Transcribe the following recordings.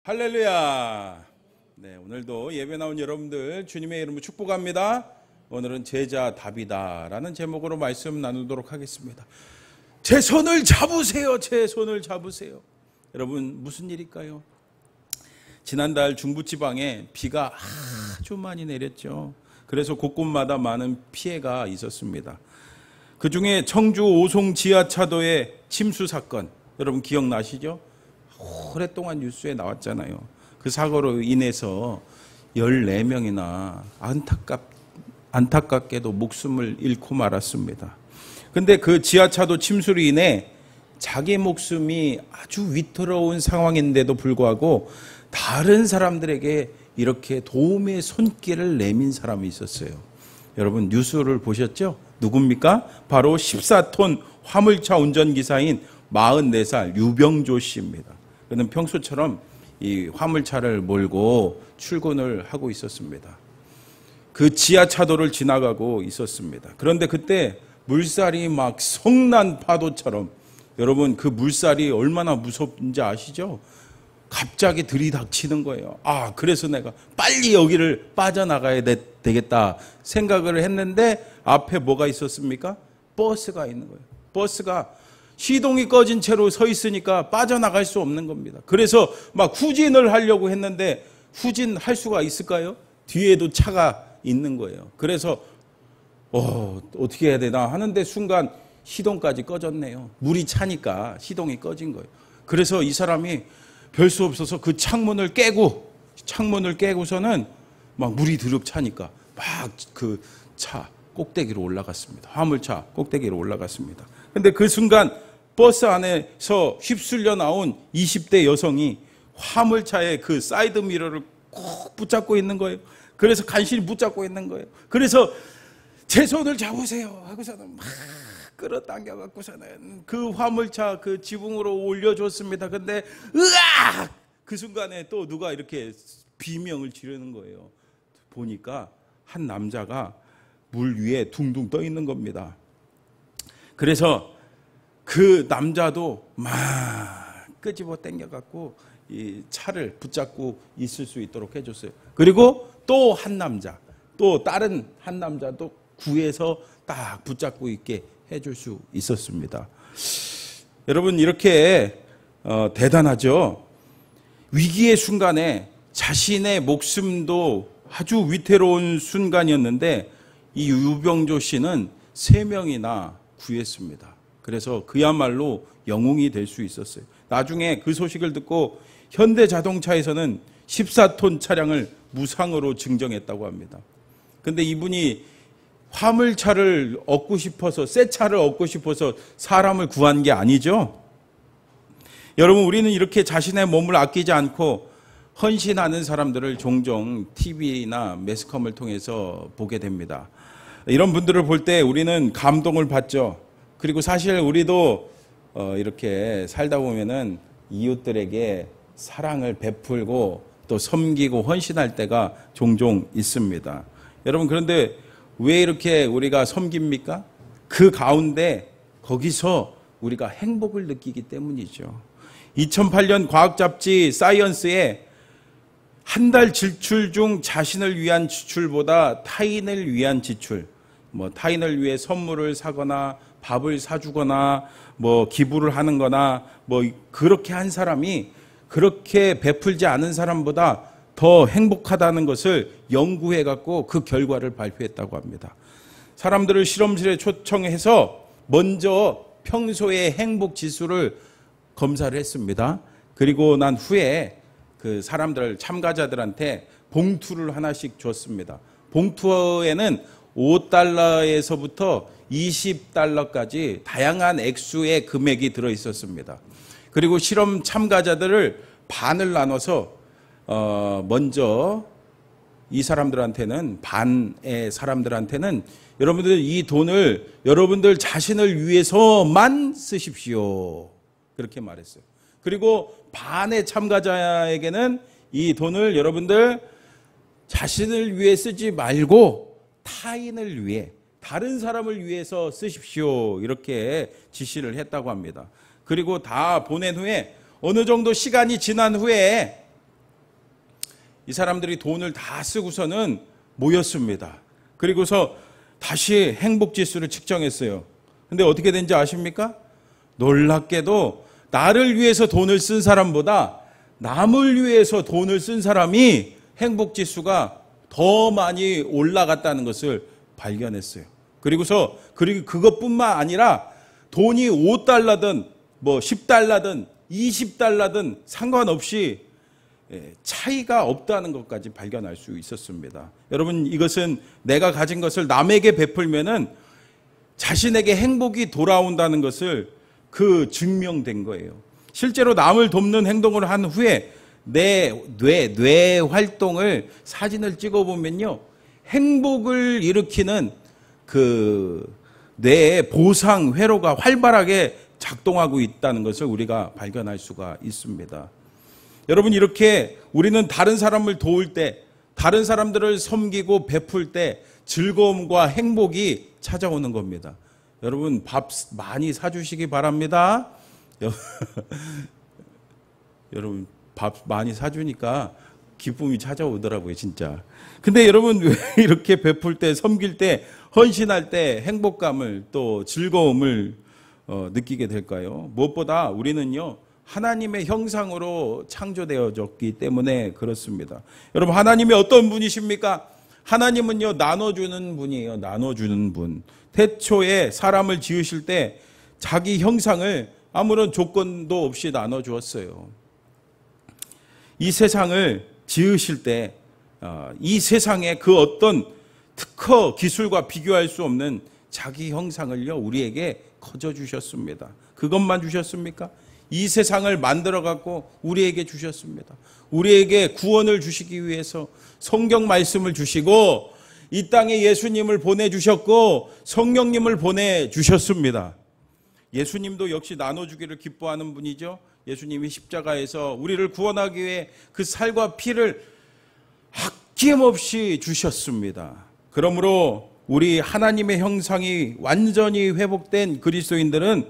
할렐루야. 네, 오늘도 예배 나온 여러분들 주님의 이름으로 축복합니다. 오늘은 제자 답이다라는 제목으로 말씀 나누도록 하겠습니다. 제 손을 잡으세요. 제 손을 잡으세요. 여러분, 무슨 일일까요? 지난달 중부지방에 비가 아주 많이 내렸죠. 그래서 곳곳마다 많은 피해가 있었습니다. 그중에 청주 오송 지하차도의 침수 사건, 여러분 기억나시죠? 오랫동안 뉴스에 나왔잖아요. 그 사고로 인해서 14명이나 안타깝게도 목숨을 잃고 말았습니다. 근데 그 지하차도 침수로 인해 자기 목숨이 아주 위태로운 상황인데도 불구하고 다른 사람들에게 이렇게 도움의 손길을 내민 사람이 있었어요. 여러분 뉴스를 보셨죠? 누굽니까? 바로 14톤 화물차 운전기사인 44살 유병조 씨입니다. 그는 평소처럼 이 화물차를 몰고 출근을 하고 있었습니다. 그 지하차도를 지나가고 있었습니다. 그런데 그때 물살이 막 성난 파도처럼, 여러분 그 물살이 얼마나 무섭은지 아시죠? 갑자기 들이닥치는 거예요. 그래서 내가 빨리 여기를 빠져나가야 되겠다 생각을 했는데 앞에 뭐가 있었습니까? 버스가 있는 거예요. 버스가 시동이 꺼진 채로 서 있으니까 빠져나갈 수 없는 겁니다. 그래서 막 후진을 하려고 했는데 후진할 수가 있을까요? 뒤에도 차가 있는 거예요. 그래서 어떻게 해야 되나 하는데 순간 시동까지 꺼졌네요. 물이 차니까 시동이 꺼진 거예요. 그래서 이 사람이 별 수 없어서 그 창문을 깨고서는 막 물이 드럽 차니까 막 그 차 꼭대기로 올라갔습니다. 화물차 꼭대기로 올라갔습니다. 근데 그 순간 버스 안에서 휩쓸려 나온 20대 여성이 화물차의 그 사이드 미러를 꼭 붙잡고 있는 거예요. 그래서 간신히 붙잡고 있는 거예요. 그래서 제 손을 잡으세요 하고서는 막 끌어당겨 갖고서는 그 화물차 그 지붕으로 올려줬습니다. 근데 으악! 그 순간에 또 누가 이렇게 비명을 지르는 거예요. 보니까 한 남자가 물 위에 둥둥 떠 있는 겁니다. 그래서 그 남자도 막 끄집어 당겨갖고 이 차를 붙잡고 있을 수 있도록 해줬어요. 그리고 또 한 남자, 또 다른 한 남자도 구해서 딱 붙잡고 있게 해줄 수 있었습니다. 여러분 이렇게 대단하죠. 위기의 순간에 자신의 목숨도 아주 위태로운 순간이었는데 이 유병조 씨는 3명이나 구했습니다. 그래서 그야말로 영웅이 될 수 있었어요. 나중에 그 소식을 듣고 현대자동차에서는 14톤 차량을 무상으로 증정했다고 합니다. 근데 이분이 화물차를 얻고 싶어서, 새 차를 얻고 싶어서 사람을 구한 게 아니죠. 여러분 우리는 이렇게 자신의 몸을 아끼지 않고 헌신하는 사람들을 종종 TV나 매스컴을 통해서 보게 됩니다. 이런 분들을 볼 때 우리는 감동을 받죠. 그리고 사실 우리도 이렇게 살다 보면은 이웃들에게 사랑을 베풀고 또 섬기고 헌신할 때가 종종 있습니다. 여러분 그런데 왜 이렇게 우리가 섬깁니까? 그 가운데 거기서 우리가 행복을 느끼기 때문이죠. 2008년 과학 잡지 사이언스에 한 달 지출 중 자신을 위한 지출보다 타인을 위한 지출, 타인을 위해 선물을 사거나 밥을 사주거나 기부를 하는 거나 그렇게 한 사람이 그렇게 베풀지 않은 사람보다 더 행복하다는 것을 연구해 갖고 그 결과를 발표했다고 합니다. 사람들을 실험실에 초청해서 먼저 평소의 행복 지수를 검사를 했습니다. 그리고 난 후에 그 사람들 참가자들한테 봉투를 하나씩 줬습니다. 봉투에는 $5에서부터 $20까지 다양한 액수의 금액이 들어 있었습니다. 그리고 실험 참가자들을 반을 나눠서 먼저 이 사람들한테는, 반의 사람들한테는 여러분들 이 돈을 여러분들 자신을 위해서만 쓰십시오. 그렇게 말했어요. 그리고 반의 참가자에게는 이 돈을 여러분들 자신을 위해 쓰지 말고 타인을 위해, 다른 사람을 위해서 쓰십시오. 이렇게 지시를 했다고 합니다. 그리고 다 보낸 후에 어느 정도 시간이 지난 후에 이 사람들이 돈을 다 쓰고서는 모였습니다. 그리고서 다시 행복지수를 측정했어요. 근데 어떻게 된지 아십니까? 놀랍게도 나를 위해서 돈을 쓴 사람보다 남을 위해서 돈을 쓴 사람이 행복지수가 더 많이 올라갔다는 것을 발견했어요. 그리고 그것뿐만 아니라 돈이 5달러든 뭐 10달러든 20달러든 상관없이 차이가 없다는 것까지 발견할 수 있었습니다. 여러분, 이것은 내가 가진 것을 남에게 베풀면은 자신에게 행복이 돌아온다는 것을 증명된 거예요. 실제로 남을 돕는 행동을 한 후에 뇌 활동을 사진을 찍어보면요, 행복을 일으키는 뇌의 보상 회로가 활발하게 작동하고 있다는 것을 우리가 발견할 수가 있습니다. 여러분, 이렇게 우리는 다른 사람을 도울 때, 다른 사람들을 섬기고 베풀 때 즐거움과 행복이 찾아오는 겁니다. 여러분, 밥 많이 사주시기 바랍니다. 여러분, 밥 많이 사주니까 기쁨이 찾아오더라고요, 진짜. 근데 여러분, 왜 이렇게 베풀 때, 섬길 때, 헌신할 때 행복감을 또 즐거움을 느끼게 될까요? 무엇보다 우리는요, 하나님의 형상으로 창조되어졌기 때문에 그렇습니다. 여러분, 하나님이 어떤 분이십니까? 하나님은요, 나눠주는 분이에요. 나눠주는 분. 태초에 사람을 지으실 때 자기 형상을 아무런 조건도 없이 나눠주었어요. 이 세상을 지으실 때 이 세상의 그 어떤 특허 기술과 비교할 수 없는 자기 형상을요, 우리에게 거저 주셨습니다. 그것만 주셨습니까? 이 세상을 만들어 갖고 우리에게 주셨습니다. 우리에게 구원을 주시기 위해서 성경 말씀을 주시고 이 땅에 예수님을 보내주셨고 성령님을 보내주셨습니다. 예수님도 역시 나눠주기를 기뻐하는 분이죠. 예수님이 십자가에서 우리를 구원하기 위해 그 살과 피를 아낌없이 주셨습니다. 그러므로 우리 하나님의 형상이 완전히 회복된 그리스도인들은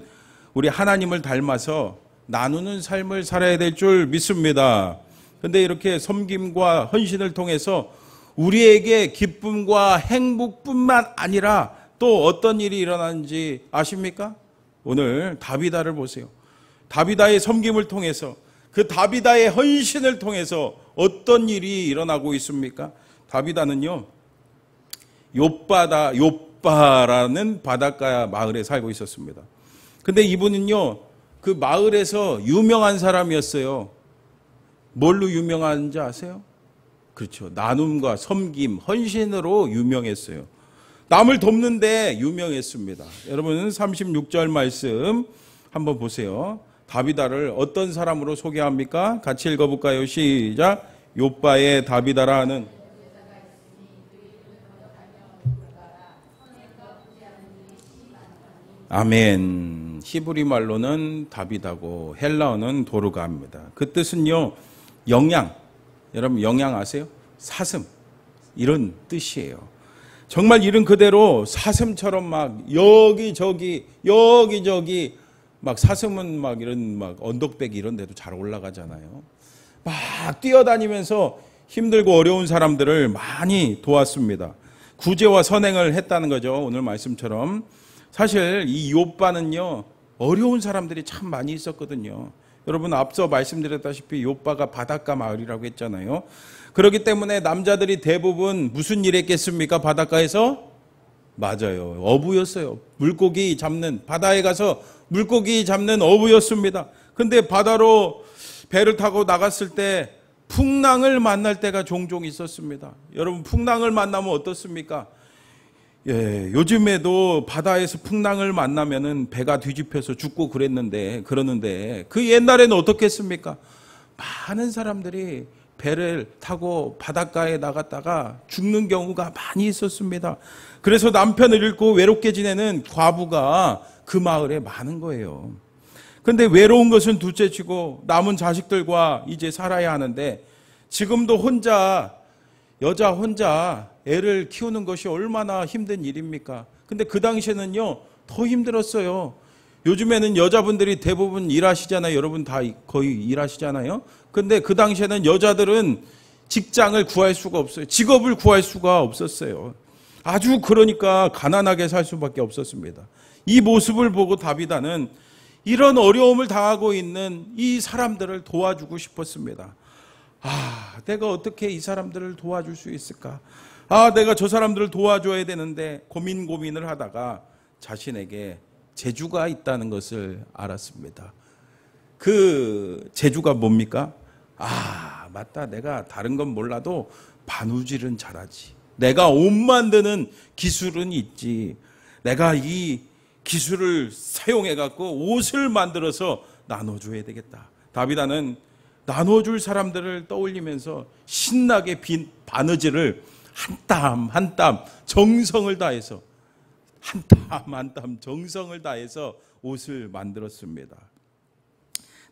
우리 하나님을 닮아서 나누는 삶을 살아야 될 줄 믿습니다. 그런데 이렇게 섬김과 헌신을 통해서 우리에게 기쁨과 행복뿐만 아니라 또 어떤 일이 일어나는지 아십니까? 오늘 다비다를 보세요. 다비다의 섬김을 통해서, 그 다비다의 헌신을 통해서 어떤 일이 일어나고 있습니까? 다비다는요, 욥바라는 바닷가 마을에 살고 있었습니다. 근데 이분은요, 그 마을에서 유명한 사람이었어요. 뭘로 유명한지 아세요? 그렇죠. 나눔과 섬김, 헌신으로 유명했어요. 남을 돕는데 유명했습니다. 여러분, 36절 말씀 한번 보세요. 다비다를 어떤 사람으로 소개합니까? 같이 읽어볼까요? 시작. 욥바의 다비다라 하는 아멘. 히브리 말로는 다비다고 헬라어는 도르가입니다. 그 뜻은요, 영양. 여러분, 영양 아세요? 사슴. 이런 뜻이에요. 정말 이름 그대로 사슴처럼 막 여기저기 막 사슴은 막 이런 막 언덕배기 이런 데도 잘 올라가잖아요. 막 뛰어다니면서 힘들고 어려운 사람들을 많이 도왔습니다. 구제와 선행을 했다는 거죠. 오늘 말씀처럼. 사실 이 욥바는요, 어려운 사람들이 참 많이 있었거든요. 여러분, 앞서 말씀드렸다시피 욥바가 바닷가 마을이라고 했잖아요. 그렇기 때문에 남자들이 대부분 무슨 일 했겠습니까? 바닷가에서? 맞아요. 어부였어요. 물고기 잡는, 바다에 가서 물고기 잡는 어부였습니다. 근데 바다로 배를 타고 나갔을 때 풍랑을 만날 때가 종종 있었습니다. 여러분, 풍랑을 만나면 어떻습니까? 요즘에도 바다에서 풍랑을 만나면은 배가 뒤집혀서 죽고 그러는데 그 옛날에는 어떻겠습니까? 많은 사람들이 배를 타고 바닷가에 나갔다가 죽는 경우가 많이 있었습니다. 그래서 남편을 잃고 외롭게 지내는 과부가 그 마을에 많은 거예요. 근데 외로운 것은 둘째치고 남은 자식들과 이제 살아야 하는데 지금도 여자 혼자 애를 키우는 것이 얼마나 힘든 일입니까? 근데 그 당시에는요, 더 힘들었어요. 요즘에는 여자분들이 대부분 일하시잖아요. 여러분 다 거의 일하시잖아요. 근데 그 당시에는 여자들은 직장을 구할 수가 없어요. 직업을 구할 수가 없었어요. 아주 그러니까 가난하게 살 수밖에 없었습니다. 이 모습을 보고 다비다는 이런 어려움을 당하고 있는 이 사람들을 도와주고 싶었습니다. 내가 어떻게 이 사람들을 도와줄 수 있을까? 내가 저 사람들을 도와줘야 되는데 고민을 하다가 자신에게 재주가 있다는 것을 알았습니다. 그 재주가 뭡니까? 맞다. 내가 다른 건 몰라도 바느질은 잘하지. 내가 옷 만드는 기술은 있지. 내가 이 기술을 사용해 갖고 옷을 만들어서 나눠줘야 되겠다. 다비다는 나눠줄 사람들을 떠올리면서 신나게 빈 바느질을 한 땀 한 땀 정성을 다해서 한 땀 한 땀 정성을 다해서 옷을 만들었습니다.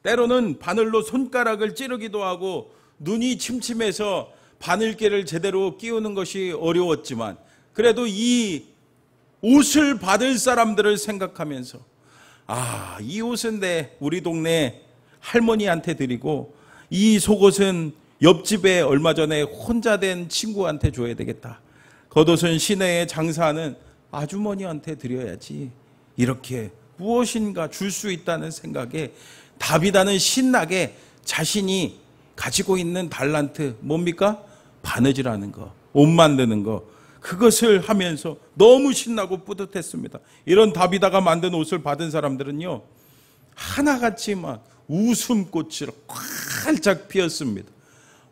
때로는 바늘로 손가락을 찌르기도 하고 눈이 침침해서 바늘개를 제대로 끼우는 것이 어려웠지만 그래도 이 옷을 받을 사람들을 생각하면서 이 옷은 우리 동네 할머니한테 드리고 이 속옷은 옆집에 얼마 전에 혼자 된 친구한테 줘야 되겠다. 겉옷은 시내에 장사하는 아주머니한테 드려야지. 이렇게 무엇인가 줄 수 있다는 생각에 다비다는 신나게 자신이 가지고 있는 달란트 뭡니까? 바느질하는 거, 옷 만드는 거, 그것을 하면서 너무 신나고 뿌듯했습니다. 이런 다비다가 만든 옷을 받은 사람들은요, 하나같이 막 웃음꽃이 활짝 피었습니다.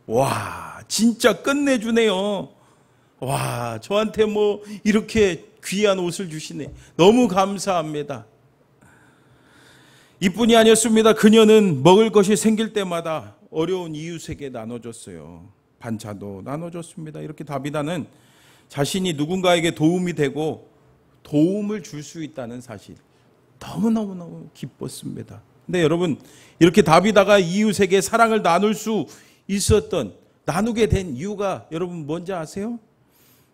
와, 진짜 끝내주네요. 와, 저한테 이렇게 귀한 옷을 주시네. 너무 감사합니다. 이뿐이 아니었습니다. 그녀는 먹을 것이 생길 때마다 어려운 이웃에게 나눠줬어요. 반찬도 나눠줬습니다. 이렇게 다비다는 자신이 누군가에게 도움이 되고 도움을 줄 수 있다는 사실 너무너무 기뻤습니다. 근데 여러분, 이렇게 다비다가 이웃에게 사랑을 나눌 수 있었던, 나누게 된 이유가 여러분 뭔지 아세요?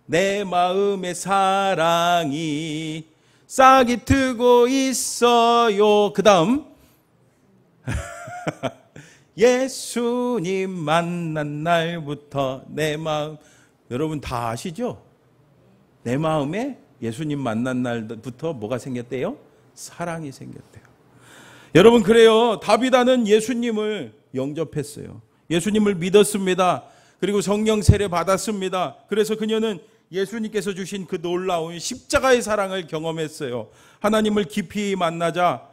내 마음의 사랑이 싹이 트고 있어요. 그 다음 예수님 만난 날부터 내 마음, 여러분 다 아시죠? 내 마음에 예수님 만난 날부터 뭐가 생겼대요? 사랑이 생겼대요. 여러분, 그래요. 다비다는 예수님을 영접했어요. 예수님을 믿었습니다. 그리고 성령 세례 받았습니다. 그래서 그녀는 예수님께서 주신 그 놀라운 십자가의 사랑을 경험했어요. 하나님을 깊이 만나자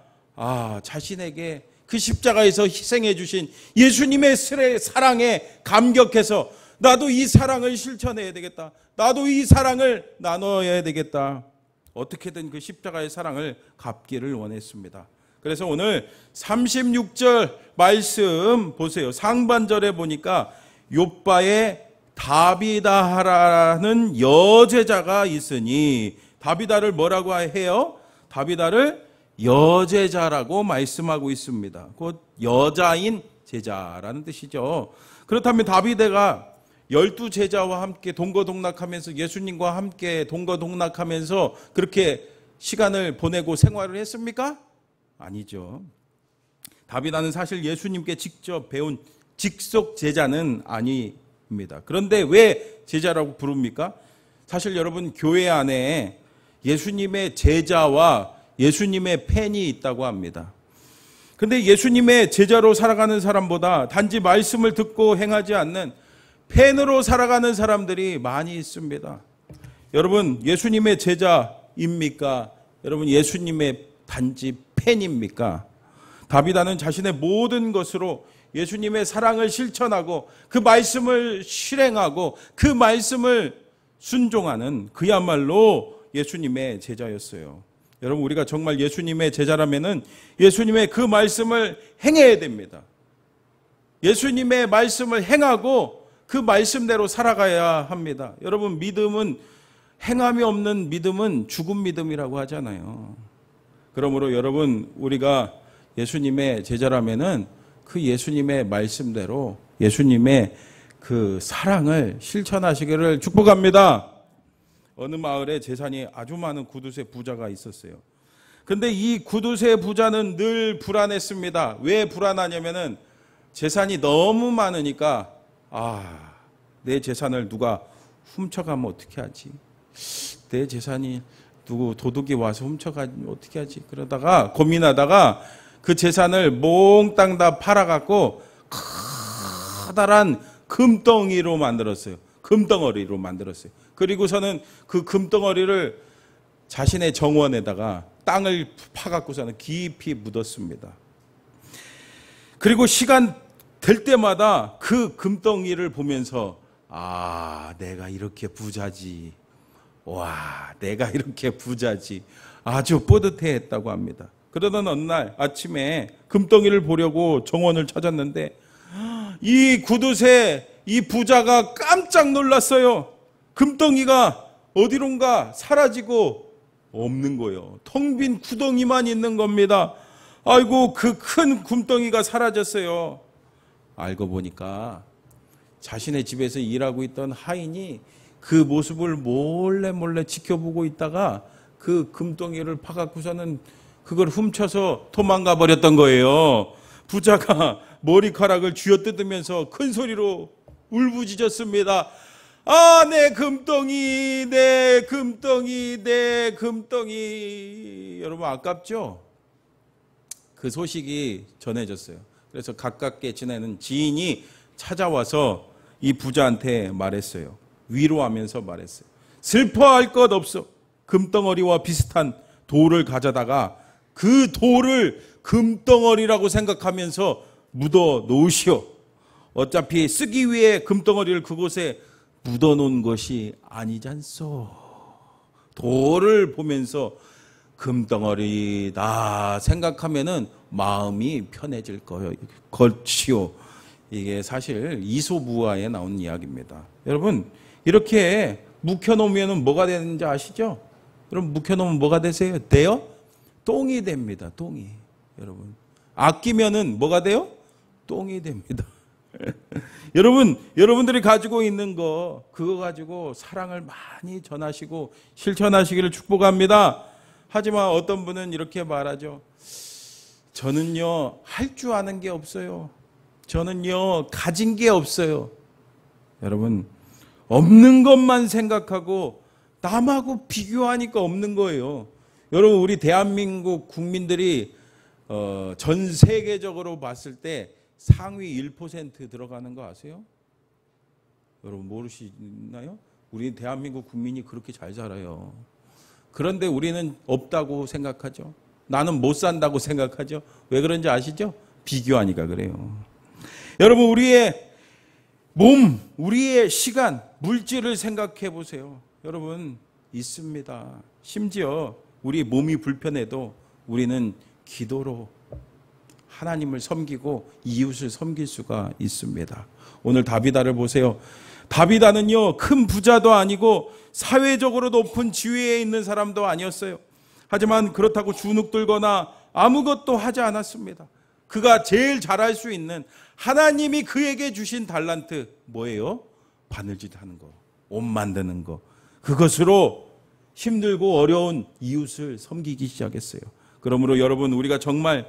자신에게 그 십자가에서 희생해 주신 예수님의 사랑에 감격해서 나도 이 사랑을 실천해야 되겠다. 나도 이 사랑을 나눠야 되겠다. 어떻게든 그 십자가의 사랑을 갚기를 원했습니다. 그래서 오늘 36절 말씀 보세요. 상반절에 보니까 욥바에 다비다라는 여제자가 있으니, 다비다를 뭐라고 해요? 다비다를 여제자라고 말씀하고 있습니다. 곧 여자인 제자라는 뜻이죠. 그렇다면 다비다가 12제자와 함께 동거동락하면서 예수님과 함께 동거동락하면서 그렇게 시간을 보내고 생활을 했습니까? 아니죠. 다비다는 사실 예수님께 직접 배운 직속 제자는 아닙니다. 그런데 왜 제자라고 부릅니까? 사실 여러분, 교회 안에 예수님의 제자와 예수님의 팬이 있다고 합니다. 근데 예수님의 제자로 살아가는 사람보다 단지 말씀을 듣고 행하지 않는 팬으로 살아가는 사람들이 많이 있습니다. 여러분, 예수님의 제자입니까? 여러분, 예수님의 단지 팬입니까? 다비다는 자신의 모든 것으로 예수님의 사랑을 실천하고 그 말씀을 실행하고 그 말씀을 순종하는 그야말로 예수님의 제자였어요. 여러분, 우리가 정말 예수님의 제자라면은 예수님의 그 말씀을 행해야 됩니다. 예수님의 말씀을 행하고 그 말씀대로 살아가야 합니다. 여러분, 믿음은, 행함이 없는 믿음은 죽은 믿음이라고 하잖아요. 그러므로 여러분, 우리가 예수님의 제자라면은 그 예수님의 말씀대로 예수님의 그 사랑을 실천하시기를 축복합니다. 어느 마을에 재산이 아주 많은 구두쇠 부자가 있었어요. 근데 이 구두쇠 부자는 늘 불안했습니다. 왜 불안하냐면은 재산이 너무 많으니까 내 재산을 누가 훔쳐가면 어떻게 하지? 내 재산이 누구 도둑이 와서 훔쳐가면 어떻게 하지? 그러다가 고민하다가 그 재산을 몽땅 다 팔아갖고 커다란 금덩이로 만들었어요. 금덩어리로 만들었어요. 그리고서는 그 금덩어리를 자신의 정원에다가 땅을 파갖고서는 깊이 묻었습니다. 그리고 시간 될 때마다 그 금덩이를 보면서 내가 이렇게 부자지. 와, 내가 이렇게 부자지. 아주 뿌듯해했다고 합니다. 그러던 어느 날 아침에 금덩이를 보려고 정원을 찾았는데 이 구두쇠 이 부자가 깜짝 놀랐어요. 금덩이가 어디론가 사라지고 없는 거예요. 텅 빈 구덩이만 있는 겁니다. 아이고, 그 큰 금덩이가 사라졌어요. 알고 보니까 자신의 집에서 일하고 있던 하인이 그 모습을 몰래 지켜보고 있다가 그 금덩이를 파갖고서는 그걸 훔쳐서 도망가 버렸던 거예요. 부자가 머리카락을 쥐어뜯으면서 큰 소리로 울부짖었습니다. 내 금덩이, 내 금덩이, 내 금덩이. 여러분 아깝죠? 그 소식이 전해졌어요. 그래서 가깝게 지내는 지인이 찾아와서 이 부자한테 말했어요. 위로하면서 말했어요. 슬퍼할 것 없어. 금덩어리와 비슷한 돌을 가져다가 그 돌을 금덩어리라고 생각하면서 묻어 놓으시오. 어차피 쓰기 위해 금덩어리를 그곳에 묻어 놓은 것이 아니잖소. 돌을 보면서 금덩어리다 생각하면은 마음이 편해질 것이요. 이게 사실 이솝우화에 나온 이야기입니다. 여러분, 이렇게 묵혀놓으면 뭐가 되는지 아시죠? 여러분, 묵혀놓으면 뭐가 돼요? 똥이 됩니다. 똥이. 여러분, 아끼면은 뭐가 돼요? 똥이 됩니다. 여러분들이 가지고 있는 그거 가지고 사랑을 많이 전하시고 실천하시기를 축복합니다. 하지만 어떤 분은 이렇게 말하죠. 저는요, 할 줄 아는 게 없어요. 저는요, 가진 게 없어요. 여러분, 없는 것만 생각하고 남하고 비교하니까 없는 거예요. 여러분, 우리 대한민국 국민들이 전 세계적으로 봤을 때 상위 1% 들어가는 거 아세요? 여러분 모르시나요? 우리 대한민국 국민이 그렇게 잘 살아요. 그런데 우리는 없다고 생각하죠. 나는 못 산다고 생각하죠. 왜 그런지 아시죠? 비교하니까 그래요. 여러분, 우리의 몸, 우리의 시간, 물질을 생각해 보세요. 여러분, 있습니다. 심지어 우리 몸이 불편해도 우리는 기도로 하나님을 섬기고 이웃을 섬길 수가 있습니다. 오늘 다비다를 보세요. 다비다는요, 큰 부자도 아니고 사회적으로 높은 지위에 있는 사람도 아니었어요. 하지만 그렇다고 주눅들거나 아무것도 하지 않았습니다. 그가 제일 잘할 수 있는 하나님이 그에게 주신 달란트 뭐예요? 바느질 하는 거, 옷 만드는 거. 그것으로 힘들고 어려운 이웃을 섬기기 시작했어요. 그러므로 여러분, 우리가 정말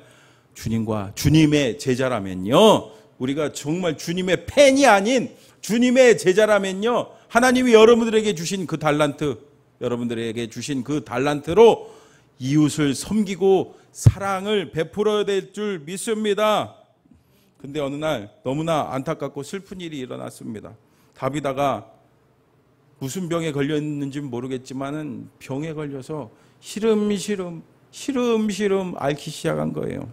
주님과 주님의 제자라면요, 우리가 정말 주님의 팬이 아닌 주님의 제자라면요, 하나님이 여러분들에게 주신 그 달란트, 여러분들에게 주신 그 달란트로 이웃을 섬기고 사랑을 베풀어야 될 줄 믿습니다. 근데 어느 날 너무나 안타깝고 슬픈 일이 일어났습니다. 다비다가 무슨 병에 걸렸는지는 모르겠지만은 병에 걸려서 시름시름 앓기 시작한 거예요.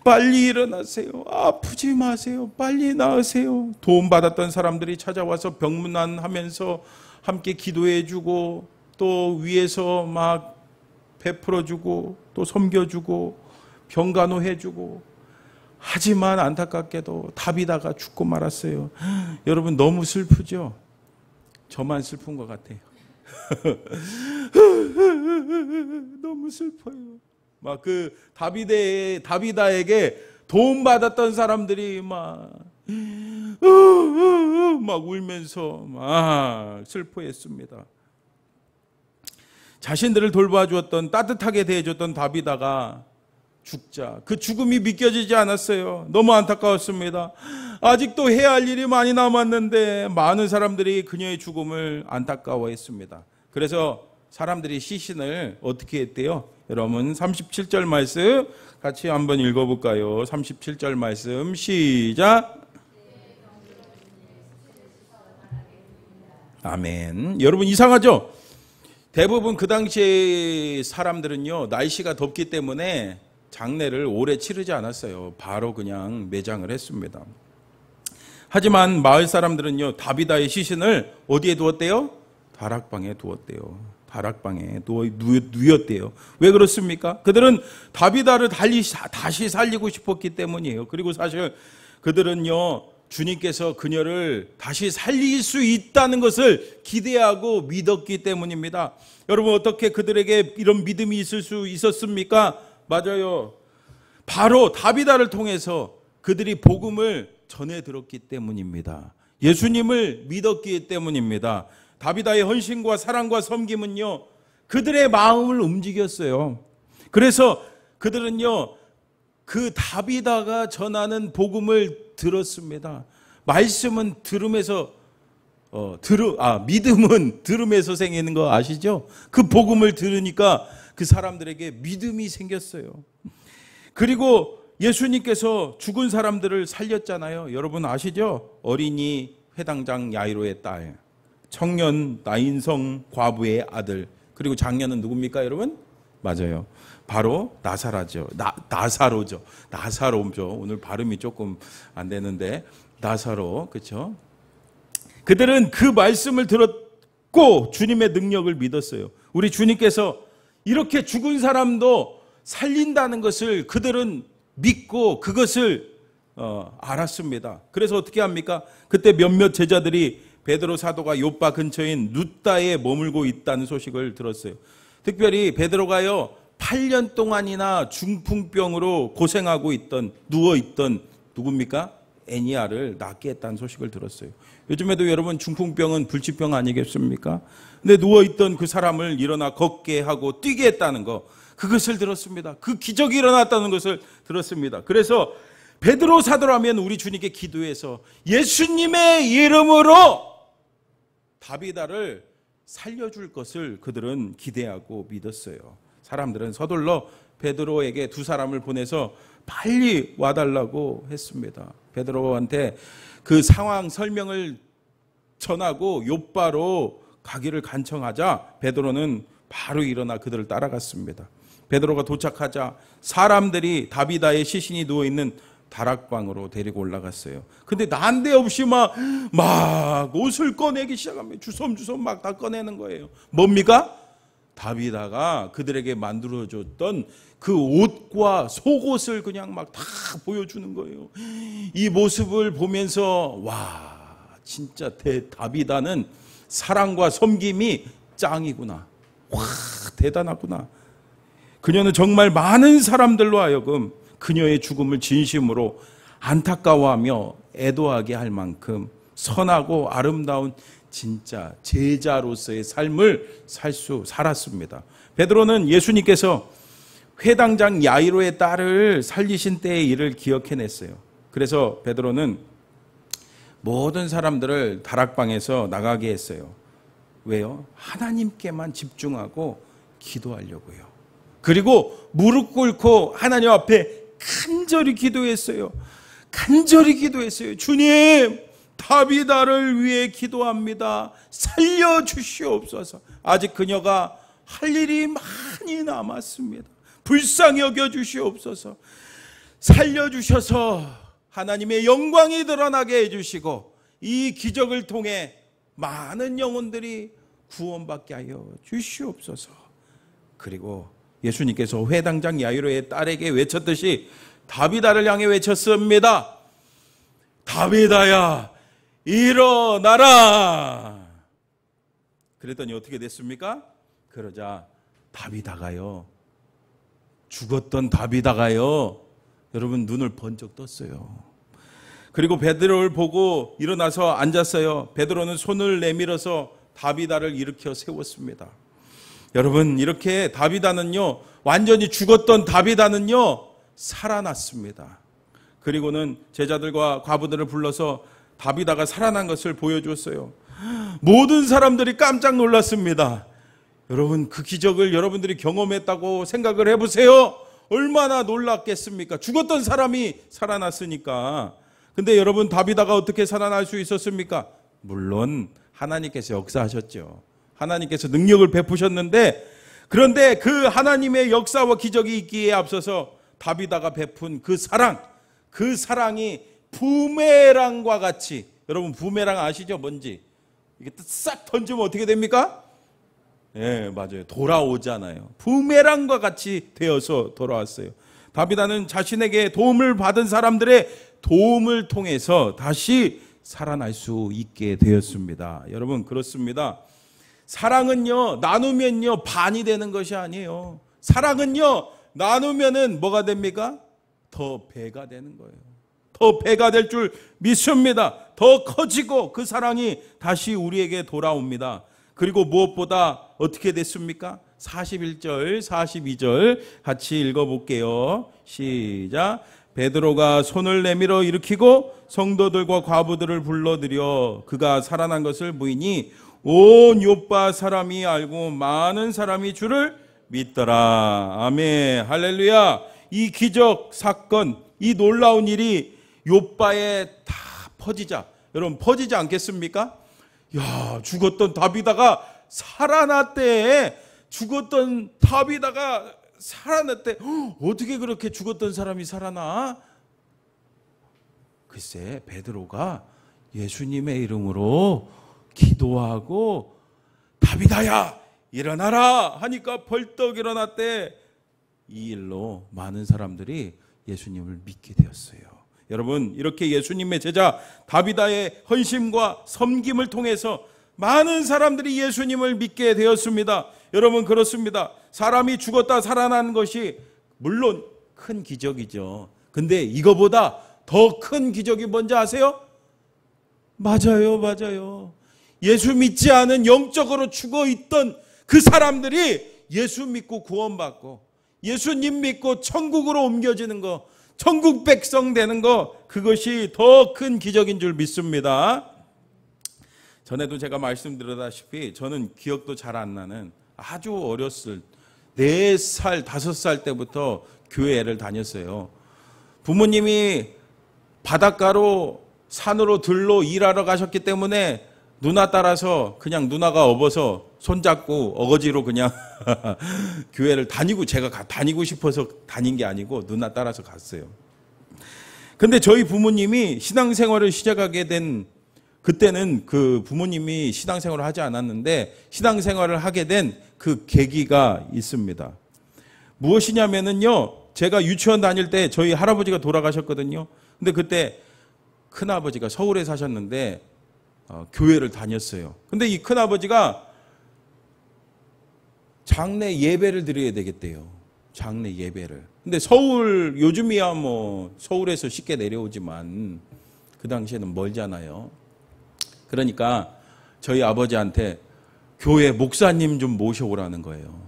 빨리 일어나세요. 아프지 마세요. 빨리 나으세요. 도움받았던 사람들이 찾아와서 병문안하면서 함께 기도해주고 또 위에서 막 베풀어주고 또 섬겨주고 병간호해주고, 하지만 안타깝게도 다비다가 죽고 말았어요. 여러분, 너무 슬프죠? 저만 슬픈 것 같아요. 너무 슬퍼요. 막 그 다비다에게 도움받았던 사람들이 막 울면서 막 슬퍼했습니다. 자신들을 돌봐주었던, 따뜻하게 대해줬던 다비다가 죽자. 그 죽음이 믿겨지지 않았어요. 너무 안타까웠습니다. 아직도 해야 할 일이 많이 남았는데 많은 사람들이 그녀의 죽음을 안타까워했습니다. 그래서 사람들이 시신을 어떻게 했대요? 여러분 37절 말씀 같이 한번 읽어볼까요? 37절 말씀 시작. 아멘. 여러분 이상하죠? 대부분 그 당시에 사람들은요, 날씨가 덥기 때문에 장례를 오래 치르지 않았어요. 바로 그냥 매장을 했습니다. 하지만 마을 사람들은요, 다비다의 시신을 어디에 두었대요? 다락방에 두었대요. 다락방에 누였대요. 왜 그렇습니까? 그들은 다비다를 다시 살리고 싶었기 때문이에요. 그리고 사실 그들은요, 주님께서 그녀를 다시 살릴 수 있다는 것을 기대하고 믿었기 때문입니다. 여러분 어떻게 그들에게 이런 믿음이 있을 수 있었습니까? 맞아요. 바로 다비다를 통해서 그들이 복음을 전해 들었기 때문입니다. 예수님을 믿었기 때문입니다. 다비다의 헌신과 사랑과 섬김은요, 그들의 마음을 움직였어요. 그래서 그들은요, 그 다비다가 전하는 복음을 들었습니다. 말씀은 들음에서 믿음은 들음에서 생기는 거 아시죠? 그 복음을 들으니까 그 사람들에게 믿음이 생겼어요. 그리고 예수님께서 죽은 사람들을 살렸잖아요. 여러분 아시죠? 어린이 회당장 야이로의 딸, 청년 나인성 과부의 아들, 그리고 장녀는 누굽니까 여러분? 맞아요. 바로 나사로죠. 나사로죠. 오늘 발음이 조금 안 되는데 나사로, 그렇죠? 그들은 그 말씀을 들었고 주님의 능력을 믿었어요. 우리 주님께서 이렇게 죽은 사람도 살린다는 것을 그들은 믿고 그것을 알았습니다. 그래서 어떻게 합니까? 그때 몇몇 제자들이 베드로 사도가 요빠 근처인 룻다에 머물고 있다는 소식을 들었어요. 특별히 베드로가요 8년 동안이나 중풍병으로 고생하고 누워있던 누굽니까? 애니아를 낫게 했다는 소식을 들었어요. 요즘에도 여러분 중풍병은 불치병 아니겠습니까? 근데 누워있던 그 사람을 일어나 걷게 하고 뛰게 했다는 거, 그것을 들었습니다. 그 기적이 일어났다는 것을 들었습니다. 그래서 베드로 사도라면 우리 주님께 기도해서 예수님의 이름으로 다비다를 살려줄 것을 그들은 기대하고 믿었어요. 사람들은 서둘러 베드로에게 두 사람을 보내서 빨리 와달라고 했습니다. 베드로한테 그 상황 설명을 전하고 요빠로 가기를 간청하자 베드로는 바로 일어나 그들을 따라갔습니다. 베드로가 도착하자 사람들이 다비다의 시신이 누워있는 다락방으로 데리고 올라갔어요. 근데 난데없이 막 옷을 꺼내기 시작합니다. 주섬주섬 막 다 꺼내는 거예요. 뭡니까? 다비다가 그들에게 만들어줬던 그 옷과 속옷을 그냥 막 다 보여주는 거예요. 이 모습을 보면서 와, 진짜 다비다는 사랑과 섬김이 짱이구나. 와, 대단하구나. 그녀는 정말 많은 사람들로 하여금 그녀의 죽음을 진심으로 안타까워하며 애도하게 할 만큼 선하고 아름다운 진짜 제자로서의 삶을 살았습니다. 베드로는 예수님께서 회당장 야이로의 딸을 살리신 때의 일을 기억해냈어요. 그래서 베드로는 모든 사람들을 다락방에서 나가게 했어요. 왜요? 하나님께만 집중하고 기도하려고요. 그리고 무릎 꿇고 하나님 앞에 간절히 기도했어요. 주님, 다비다를 위해 기도합니다. 살려주시옵소서. 아직 그녀가 할 일이 많이 남았습니다. 불쌍히 여겨주시옵소서. 살려주셔서 하나님의 영광이 드러나게 해주시고 이 기적을 통해 많은 영혼들이 구원받게 하여 주시옵소서. 그리고 예수님께서 회당장 야이로의 딸에게 외쳤듯이 다비다를 향해 외쳤습니다. 다비다야, 일어나라. 그랬더니 어떻게 됐습니까? 그러자 다비다가요, 죽었던 다비다가요, 여러분 눈을 번쩍 떴어요. 그리고 베드로를 보고 일어나서 앉았어요. 베드로는 손을 내밀어서 다비다를 일으켜 세웠습니다. 여러분, 이렇게 다비다는요, 완전히 죽었던 다비다는요, 살아났습니다. 그리고는 제자들과 과부들을 불러서 다비다가 살아난 것을 보여주었어요. 모든 사람들이 깜짝 놀랐습니다. 여러분, 그 기적을 여러분들이 경험했다고 생각을 해보세요. 얼마나 놀랐겠습니까? 죽었던 사람이 살아났으니까. 근데 여러분, 다비다가 어떻게 살아날 수 있었습니까? 물론 하나님께서 역사하셨죠. 하나님께서 능력을 베푸셨는데, 그런데 그 하나님의 역사와 기적이 있기에 앞서서 다비다가 베푼 그 사랑이 부메랑과 같이, 여러분 부메랑 아시죠? 뭔지? 이게 싹 던지면 어떻게 됩니까? 예, 맞아요. 돌아오잖아요. 부메랑과 같이 되어서 돌아왔어요. 다비다는 자신에게 도움을 받은 사람들의 도움을 통해서 다시 살아날 수 있게 되었습니다. 여러분, 그렇습니다. 사랑은요, 나누면요, 반이 되는 것이 아니에요. 사랑은요, 나누면은 뭐가 됩니까? 더 배가 되는 거예요. 더 배가 될 줄 믿습니다. 더 커지고 그 사랑이 다시 우리에게 돌아옵니다. 그리고 무엇보다 어떻게 됐습니까? 41절, 42절 같이 읽어볼게요. 시작. 베드로가 손을 내밀어 일으키고 성도들과 과부들을 불러들여 그가 살아난 것을 보이니 온 요빠 사람이 알고 많은 사람이 주를 믿더라. 아멘. 할렐루야. 이 기적 사건, 이 놀라운 일이 요빠에 다 퍼지자, 여러분 퍼지지 않겠습니까? 야, 죽었던 다비다가 살아났대. 죽었던 다비다가 살아났대. 어떻게 그렇게 죽었던 사람이 살아나? 글쎄, 베드로가 예수님의 이름으로 기도하고 다비다야 일어나라 하니까 벌떡 일어났대. 이 일로 많은 사람들이 예수님을 믿게 되었어요. 여러분, 이렇게 예수님의 제자 다비다의 헌신과 섬김을 통해서 많은 사람들이 예수님을 믿게 되었습니다. 여러분, 그렇습니다. 사람이 죽었다 살아난 것이 물론 큰 기적이죠. 근데 이거보다 더 큰 기적이 뭔지 아세요? 맞아요. 예수 믿지 않은 영적으로 죽어 있던 그 사람들이 예수 믿고 구원받고 예수님 믿고 천국으로 옮겨지는 거, 천국 백성 되는 거, 그것이 더 큰 기적인 줄 믿습니다. 전에도 제가 말씀드렸다시피 저는 기억도 잘 안 나는 아주 어렸을 4살, 5살 때부터 교회를 다녔어요. 부모님이 바닷가로 산으로 들로 일하러 가셨기 때문에 누나 따라서 그냥 누나가 업어서 손잡고 어거지로 그냥 교회를 다니고, 제가 다니고 싶어서 다닌 게 아니고 누나 따라서 갔어요. 근데 저희 부모님이 신앙생활을 시작하게 된 그때는 그 부모님이 신앙생활을 하지 않았는데 신앙생활을 하게 된 그 계기가 있습니다. 무엇이냐면은요, 제가 유치원 다닐 때 저희 할아버지가 돌아가셨거든요. 근데 그때 큰아버지가 서울에 사셨는데 교회를 다녔어요. 근데 이 큰아버지가 장례 예배를 드려야 되겠대요. 장례 예배를. 근데 서울, 요즘이야 뭐 서울에서 쉽게 내려오지만 그 당시에는 멀잖아요. 그러니까 저희 아버지한테 교회 목사님 좀 모셔오라는 거예요.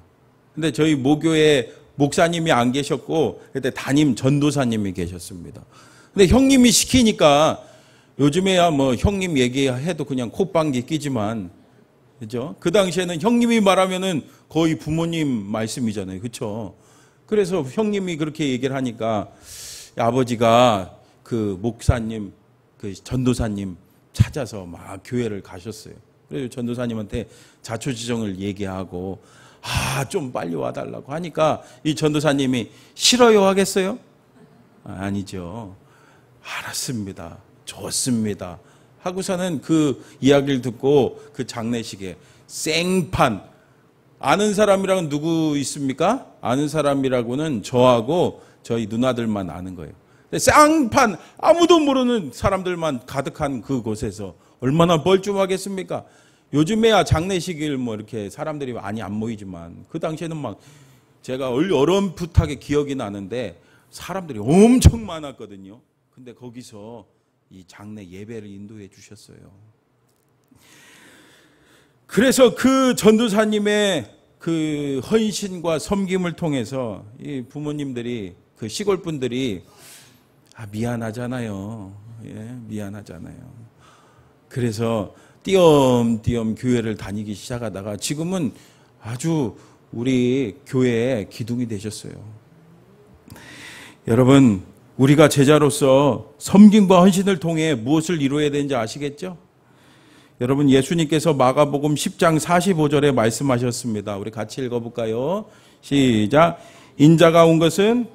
근데 저희 모교에 목사님이 안 계셨고 그때 담임 전도사님이 계셨습니다. 근데 형님이 시키니까, 요즘에야 뭐 형님 얘기해도 그냥 콧방귀 끼지만, 그죠? 그 당시에는 형님이 말하면은 거의 부모님 말씀이잖아요. 그렇죠? 그래서 형님이 그렇게 얘기를 하니까 아버지가 그 목사님, 그 전도사님 찾아서 막 교회를 가셨어요. 그래서 전도사님한테 자초지종을 얘기하고 좀 빨리 와달라고 하니까 이 전도사님이 싫어요 하겠어요? 아니죠. 알았습니다. 좋습니다. 하고서는 그 이야기를 듣고 그 장례식에 생판, 아는 사람이라고는 누구 있습니까? 아는 사람이라고는 저하고 저희 누나들만 아는 거예요. 쌍판, 아무도 모르는 사람들만 가득한 그곳에서 얼마나 벌쭘하겠습니까? 요즘에야 장례식일 뭐 이렇게 사람들이 많이 안 모이지만 그 당시에는 막 제가 어렴풋하게 기억이 나는데 사람들이 엄청 많았거든요. 근데 거기서 이 장례 예배를 인도해 주셨어요. 그래서 그 전도사님의 그 헌신과 섬김을 통해서 이 부모님들이 그 시골 분들이 미안하잖아요. 예, 미안하잖아요. 그래서 띄엄띄엄 교회를 다니기 시작하다가 지금은 아주 우리 교회의 기둥이 되셨어요. 여러분, 우리가 제자로서 섬김과 헌신을 통해 무엇을 이루어야 되는지 아시겠죠? 여러분, 예수님께서 마가복음 10장 45절에 말씀하셨습니다. 우리 같이 읽어볼까요? 시작. 인자가 온 것은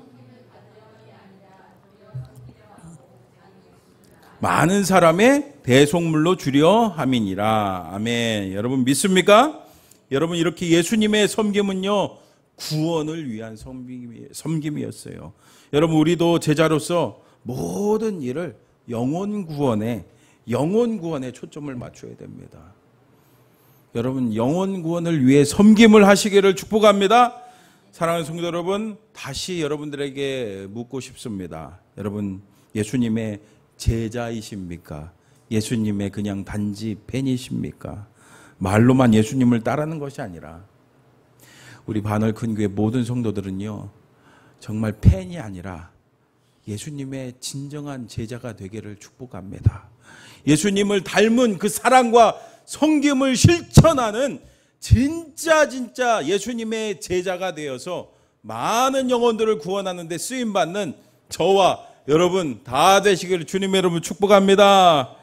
많은 사람의 대속물로 주려 함이니라. 아멘. 여러분 믿습니까? 여러분, 이렇게 예수님의 섬김은요, 구원을 위한 섬김이었어요. 여러분, 우리도 제자로서 모든 일을 영혼 구원에 초점을 맞춰야 됩니다. 여러분, 영혼 구원을 위해 섬김을 하시기를 축복합니다. 사랑하는 성도 여러분, 다시 여러분들에게 묻고 싶습니다. 여러분, 예수님의 제자이십니까? 예수님의 그냥 단지 팬이십니까? 말로만 예수님을 따르는 것이 아니라 우리 반월 큰 교회 모든 성도들은요, 정말 팬이 아니라 예수님의 진정한 제자가 되기를 축복합니다. 예수님을 닮은 그 사랑과 섬김을 실천하는 진짜 예수님의 제자가 되어서 많은 영혼들을 구원하는 데 쓰임받는 저와 여러분 다 되시기를 주님 여러분 축복합니다.